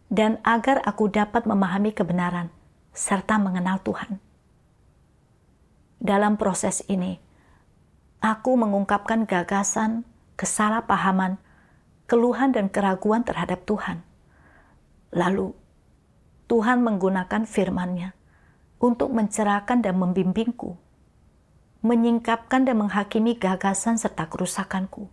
Speaker 1: dan agar aku dapat memahami kebenaran serta mengenal Tuhan. Dalam proses ini, aku mengungkapkan gagasan, kesalahpahaman, keluhan dan keraguan terhadap Tuhan. Lalu, Tuhan menggunakan firman-Nya untuk mencerahkan dan membimbingku, menyingkapkan dan menghakimi gagasan serta kerusakanku,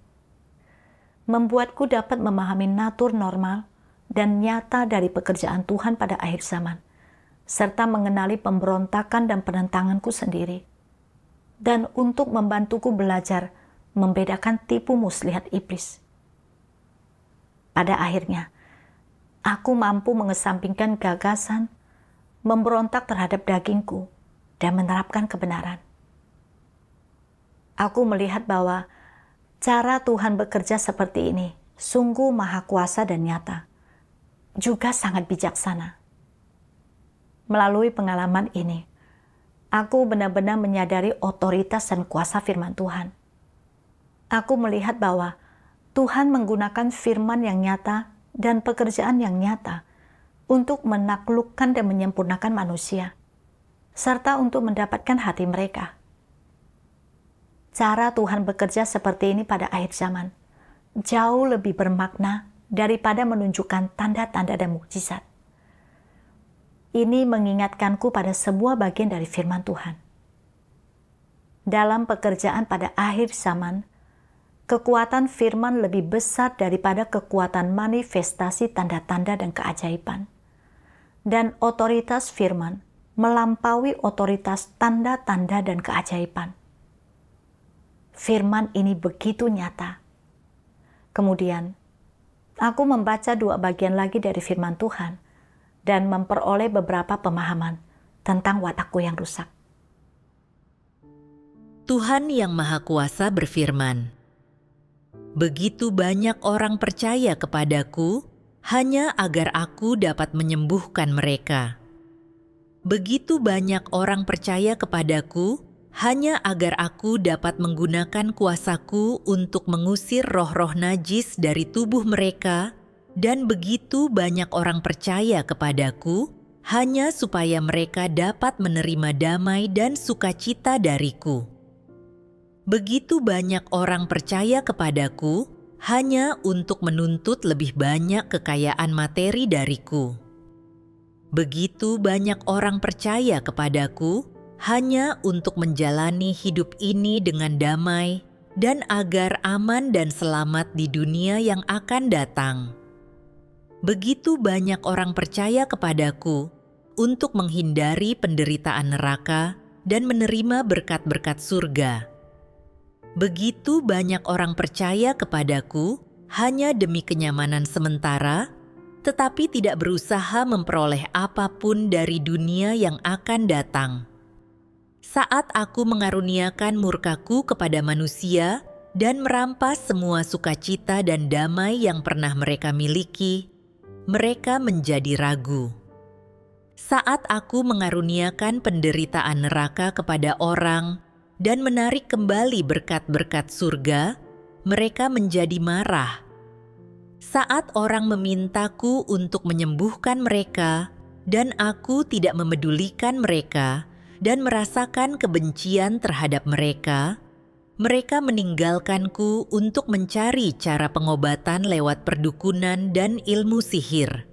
Speaker 1: membuatku dapat memahami natur normal dan nyata dari pekerjaan Tuhan pada akhir zaman, serta mengenali pemberontakan dan penentanganku sendiri, dan untuk membantuku belajar membedakan tipu muslihat iblis. Pada akhirnya, aku mampu mengesampingkan gagasan, memberontak terhadap dagingku, dan menerapkan kebenaran. Aku melihat bahwa cara Tuhan bekerja seperti ini sungguh maha kuasa dan nyata, juga sangat bijaksana. Melalui pengalaman ini, aku benar-benar menyadari otoritas dan kuasa firman Tuhan. Aku melihat bahwa Tuhan menggunakan firman yang nyata dan pekerjaan yang nyata untuk menaklukkan dan menyempurnakan manusia, serta untuk mendapatkan hati mereka. Cara Tuhan bekerja seperti ini pada akhir zaman jauh lebih bermakna daripada menunjukkan tanda-tanda dan mukjizat. Ini mengingatkanku pada sebuah bagian dari firman Tuhan. Dalam pekerjaan pada akhir zaman, kekuatan firman lebih besar daripada kekuatan manifestasi tanda-tanda dan keajaiban. Dan otoritas firman melampaui otoritas tanda-tanda dan keajaiban. Firman ini begitu nyata. Kemudian, aku membaca 2 bagian lagi dari firman Tuhan dan memperoleh beberapa pemahaman tentang watakku yang rusak.
Speaker 2: Tuhan Yang Maha Kuasa berfirman, "Begitu banyak orang percaya kepadaku, hanya agar aku dapat menyembuhkan mereka. Begitu banyak orang percaya kepadaku, hanya agar aku dapat menggunakan kuasaku untuk mengusir roh-roh najis dari tubuh mereka, dan begitu banyak orang percaya kepadaku, hanya supaya mereka dapat menerima damai dan sukacita dariku. Begitu banyak orang percaya kepadaku, hanya untuk menuntut lebih banyak kekayaan materi dariku. Begitu banyak orang percaya kepadaku, hanya untuk menjalani hidup ini dengan damai dan agar aman dan selamat di dunia yang akan datang. Begitu banyak orang percaya kepadaku untuk menghindari penderitaan neraka dan menerima berkat-berkat surga. Begitu banyak orang percaya kepadaku hanya demi kenyamanan sementara, tetapi tidak berusaha memperoleh apapun dari dunia yang akan datang. Saat aku mengaruniakan murkaku kepada manusia dan merampas semua sukacita dan damai yang pernah mereka miliki, mereka menjadi ragu. Saat aku mengaruniakan penderitaan neraka kepada orang dan menarik kembali berkat-berkat surga, mereka menjadi marah. Saat orang memintaku untuk menyembuhkan mereka dan aku tidak memedulikan mereka dan merasakan kebencian terhadap mereka, mereka meninggalkanku untuk mencari cara pengobatan lewat perdukunan dan ilmu sihir.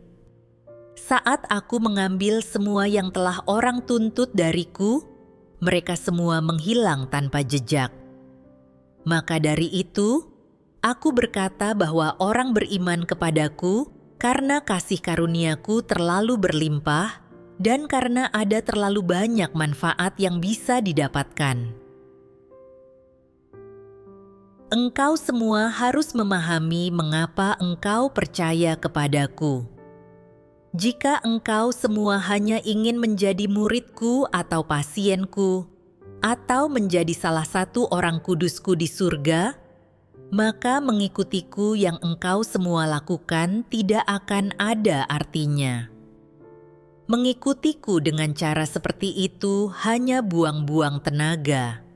Speaker 2: Saat aku mengambil semua yang telah orang tuntut dariku, mereka semua menghilang tanpa jejak. Maka dari itu, aku berkata bahwa orang beriman kepadaku karena kasih karuniaku terlalu berlimpah dan karena ada terlalu banyak manfaat yang bisa didapatkan. Engkau semua harus memahami mengapa engkau percaya kepadaku. Jika engkau semua hanya ingin menjadi muridku atau pasienku, atau menjadi salah satu orang kudusku di surga, maka mengikutiku yang engkau semua lakukan tidak akan ada artinya. Mengikutiku dengan cara seperti itu hanya buang-buang tenaga.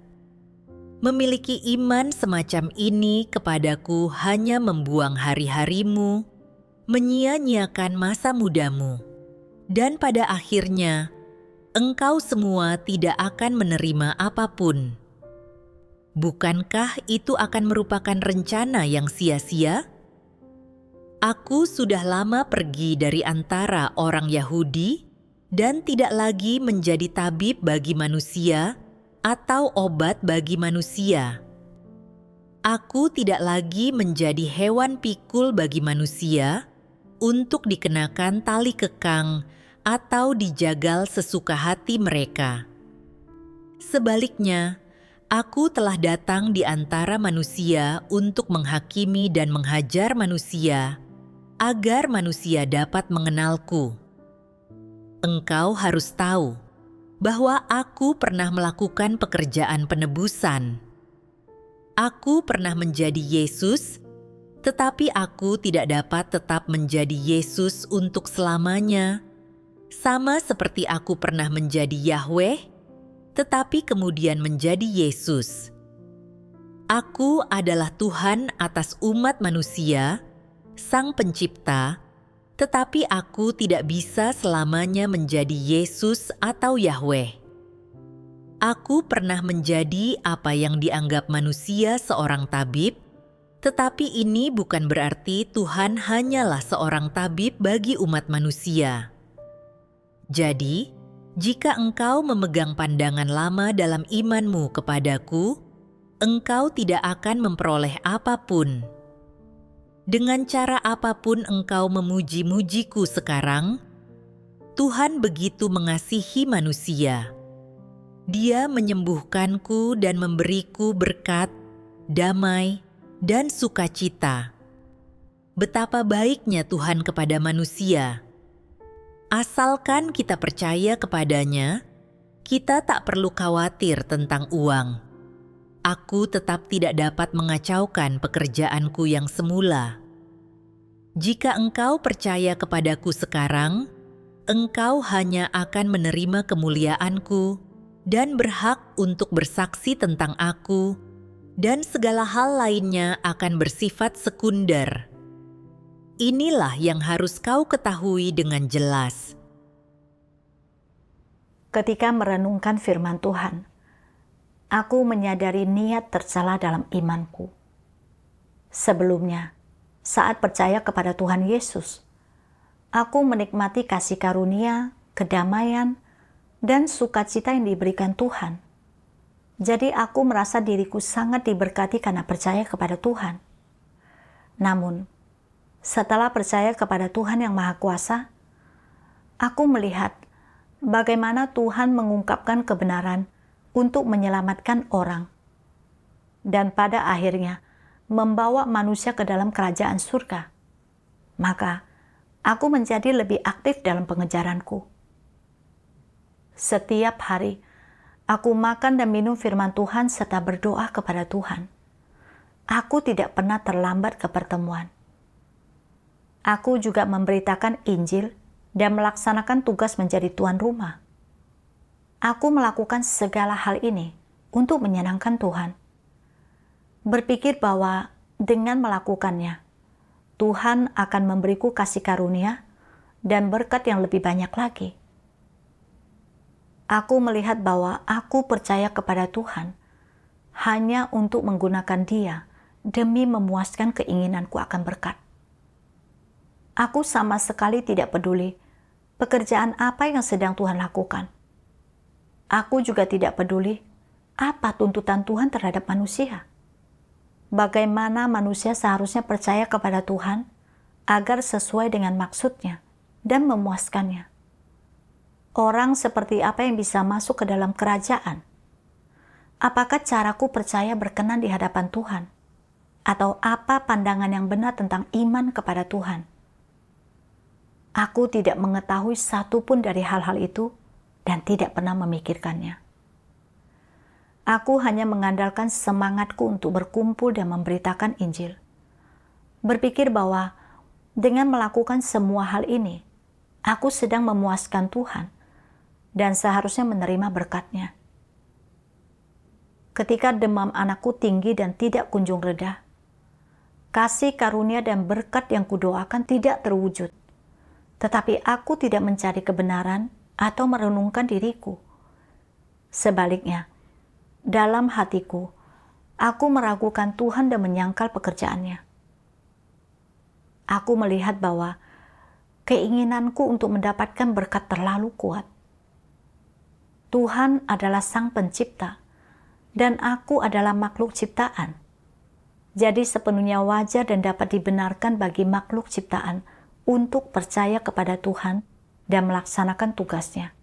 Speaker 2: Memiliki iman semacam ini kepadaku hanya membuang hari-harimu, menyia-nyiakan masa mudamu, dan pada akhirnya engkau semua tidak akan menerima apapun. Bukankah itu akan merupakan rencana yang sia-sia? Aku sudah lama pergi dari antara orang Yahudi dan tidak lagi menjadi tabib bagi manusia atau obat bagi manusia. Aku tidak lagi menjadi hewan pikul bagi manusia untuk dikenakan tali kekang atau dijagal sesuka hati mereka. Sebaliknya, aku telah datang di antara manusia untuk menghakimi dan menghajar manusia, agar manusia dapat mengenalku. Engkau harus tahu bahwa aku pernah melakukan pekerjaan penebusan. Aku pernah menjadi Yesus, tetapi aku tidak dapat tetap menjadi Yesus untuk selamanya, Sama seperti aku pernah menjadi Yahweh, tetapi kemudian menjadi Yesus. Aku adalah Tuhan atas umat manusia, Sang Pencipta, tetapi aku tidak bisa selamanya menjadi Yesus atau Yahweh. Aku pernah menjadi apa yang dianggap manusia seorang tabib, tetapi ini bukan berarti Tuhan hanyalah seorang tabib bagi umat manusia. Jadi, jika engkau memegang pandangan lama dalam imanmu kepadaku, engkau tidak akan memperoleh apapun. Dengan cara apapun engkau memuji-mujiku sekarang, Tuhan begitu mengasihi manusia. Dia menyembuhkanku dan memberiku berkat, damai, dan sukacita. Betapa baiknya Tuhan kepada manusia. Asalkan kita percaya kepadanya, kita tak perlu khawatir tentang uang. Aku tetap tidak dapat mengacaukan pekerjaanku yang semula. Jika engkau percaya kepadaku sekarang, engkau hanya akan menerima kemuliaanku dan berhak untuk bersaksi tentang aku, dan segala hal lainnya akan bersifat sekunder. Inilah yang harus kau ketahui dengan jelas.
Speaker 1: Ketika merenungkan firman Tuhan, aku menyadari niat tercela dalam imanku. Sebelumnya, saat percaya kepada Tuhan Yesus, aku menikmati kasih karunia, kedamaian, dan sukacita yang diberikan Tuhan. Jadi aku merasa diriku sangat diberkati karena percaya kepada Tuhan. Namun, setelah percaya kepada Tuhan yang Maha Kuasa, aku melihat bagaimana Tuhan mengungkapkan kebenaran untuk menyelamatkan orang, dan pada akhirnya membawa manusia ke dalam kerajaan surga. Maka, aku menjadi lebih aktif dalam pengejaranku. Setiap hari, aku makan dan minum firman Tuhan serta berdoa kepada Tuhan. Aku tidak pernah terlambat ke pertemuan. Aku juga memberitakan Injil dan melaksanakan tugas menjadi tuan rumah. Aku melakukan segala hal ini untuk menyenangkan Tuhan. Berpikir bahwa dengan melakukannya, Tuhan akan memberiku kasih karunia dan berkat yang lebih banyak lagi. Aku melihat bahwa aku percaya kepada Tuhan hanya untuk menggunakan Dia demi memuaskan keinginanku akan berkat. Aku sama sekali tidak peduli pekerjaan apa yang sedang Tuhan lakukan. Aku juga tidak peduli apa tuntutan Tuhan terhadap manusia. Bagaimana manusia seharusnya percaya kepada Tuhan agar sesuai dengan maksudnya dan memuaskannya. Orang seperti apa yang bisa masuk ke dalam kerajaan? Apakah caraku percaya berkenan di hadapan Tuhan? Atau apa pandangan yang benar tentang iman kepada Tuhan? Aku tidak mengetahui satu pun dari hal-hal itu dan tidak pernah memikirkannya. Aku hanya mengandalkan semangatku untuk berkumpul dan memberitakan Injil. Berpikir bahwa dengan melakukan semua hal ini, aku sedang memuaskan Tuhan dan seharusnya menerima berkat-Nya. Ketika demam anakku tinggi dan tidak kunjung reda, kasih karunia dan berkat yang kudoakan tidak terwujud. Tetapi aku tidak mencari kebenaran atau merenungkan diriku. Sebaliknya, dalam hatiku, aku meragukan Tuhan dan menyangkal pekerjaannya. Aku melihat bahwa keinginanku untuk mendapatkan berkat terlalu kuat. Tuhan adalah Sang Pencipta, dan aku adalah makhluk ciptaan. Jadi sepenuhnya wajar dan dapat dibenarkan bagi makhluk ciptaan untuk percaya kepada Tuhan dan melaksanakan tugasnya.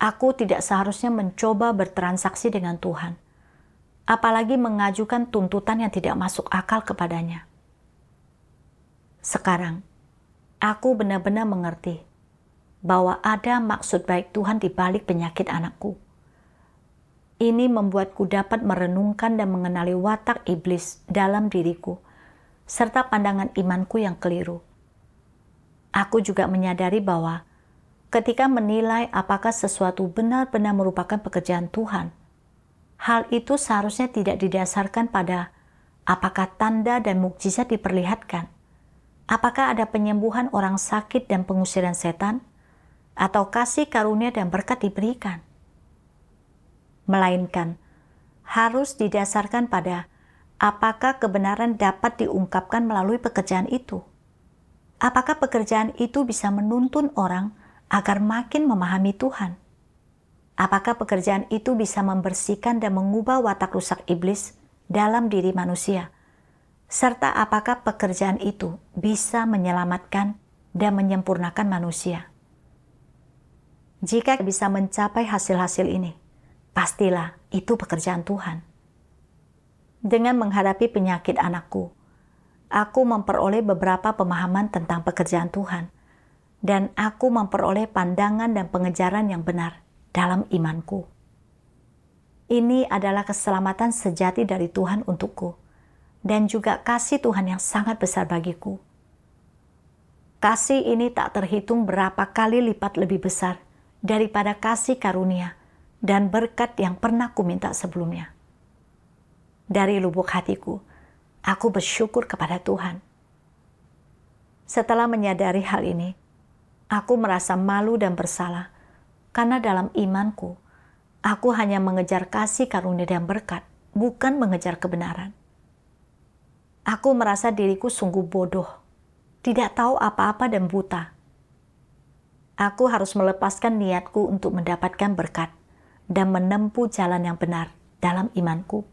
Speaker 1: Aku tidak seharusnya mencoba bertransaksi dengan Tuhan, apalagi mengajukan tuntutan yang tidak masuk akal kepadanya. Sekarang, aku benar-benar mengerti bahwa ada maksud baik Tuhan di balik penyakit anakku. Ini membuatku dapat merenungkan dan mengenali watak iblis dalam diriku, serta pandangan imanku yang keliru. Aku juga menyadari bahwa ketika menilai apakah sesuatu benar-benar merupakan pekerjaan Tuhan, hal itu seharusnya tidak didasarkan pada apakah tanda dan mukjizat diperlihatkan, apakah ada penyembuhan orang sakit dan pengusiran setan, atau kasih karunia dan berkat diberikan. Melainkan, harus didasarkan pada apakah kebenaran dapat diungkapkan melalui pekerjaan itu. Apakah pekerjaan itu bisa menuntun orang agar makin memahami Tuhan? Apakah pekerjaan itu bisa membersihkan dan mengubah watak rusak iblis dalam diri manusia? Serta apakah pekerjaan itu bisa menyelamatkan dan menyempurnakan manusia? Jika bisa mencapai hasil-hasil ini, pastilah itu pekerjaan Tuhan. Dengan menghadapi penyakit anakku, aku memperoleh beberapa pemahaman tentang pekerjaan Tuhan, dan aku memperoleh pandangan dan pengejaran yang benar dalam imanku. Ini adalah keselamatan sejati dari Tuhan untukku, dan juga kasih Tuhan yang sangat besar bagiku. Kasih ini tak terhitung berapa kali lipat lebih besar daripada kasih karunia dan berkat yang pernah kuminta sebelumnya. Dari lubuk hatiku, aku bersyukur kepada Tuhan. Setelah menyadari hal ini, aku merasa malu dan bersalah karena dalam imanku, aku hanya mengejar kasih karunia dan berkat, bukan mengejar kebenaran. Aku merasa diriku sungguh bodoh, tidak tahu apa-apa dan buta. Aku harus melepaskan niatku untuk mendapatkan berkat dan menempuh jalan yang benar dalam imanku.